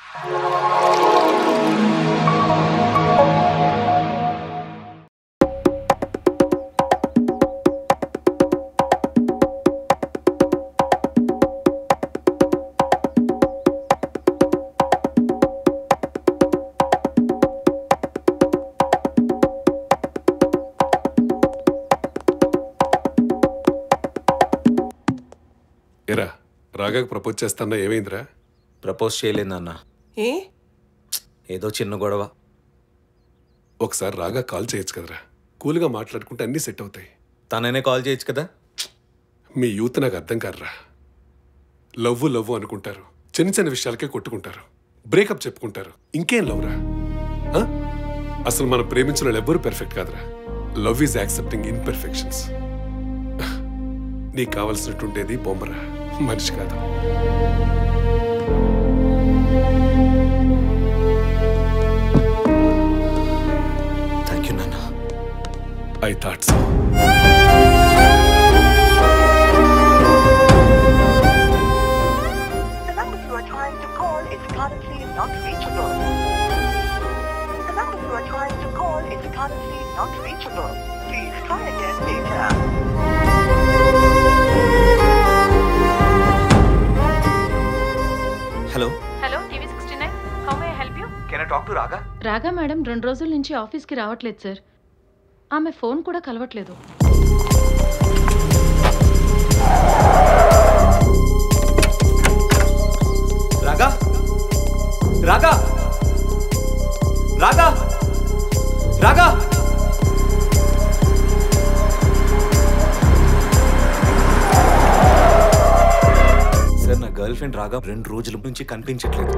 ఏరా రాగాకు ప్రపోజ్ చేస్తానా? ఏమైందిరా? ప్రపోజ్ చేయలేదన్నా. ఏదో చిన్న గొడవ. ఒకసారి రాగా కాల్ చేయొచ్చు కదరా, కూల్గా మాట్లాడుకుంటే అన్నీ సెట్ అవుతాయి. తననే కాల్ చేయొచ్చు కదా. మీ యూత్ నాకు అర్థం కాదురా. లవ్వు అనుకుంటారు, చిన్న చిన్న విషయాలకే కొట్టుకుంటారు, బ్రేకప్ చెప్పుకుంటారు. ఇంకేం లవ్రా? అసలు మనం ప్రేమించిన వాళ్ళు ఎవ్వరూ పెర్ఫెక్ట్ కాదురా. Love is accepting imperfections. నీకు కావలసినట్టుండేది బొమ్మరా, మనిషి కాదు. థ్యాంక్ యూ నాన్న. I thought so. Hello hello TV 69, how may I help you? Can I talk to Raga? Raga madam 2 రోజుల నుంచి ఆఫీస్కి రావట్లేదు సార్. ఆమె ఫోన్ కూడా కలవట్లేదు. రాగా రాగా రాగా రాగా సార్, నా గర్ల్ ఫ్రెండ్ రాగా 2 రోజుల నుంచి కనిపించట్లేదు.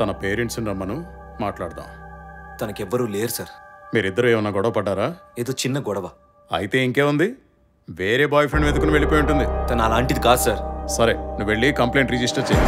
తన పేరెంట్స్ని రమ్మను, మాట్లాడదాం. తనకెవ్వరూ లేరు సార్. మీరిద్దరు ఏమన్నా గొడవ పడ్డారా? ఏదో చిన్న గొడవ. అయితే ఇంకేముంది, వేరే బాయ్ ఫ్రెండ్ వెతుకుని వెళ్ళిపోయి ఉంటుంది. తను అలాంటిది కాదు సార్. సరే, నువ్వు వెళ్ళి కంప్లైంట్ రిజిస్టర్ చేయి.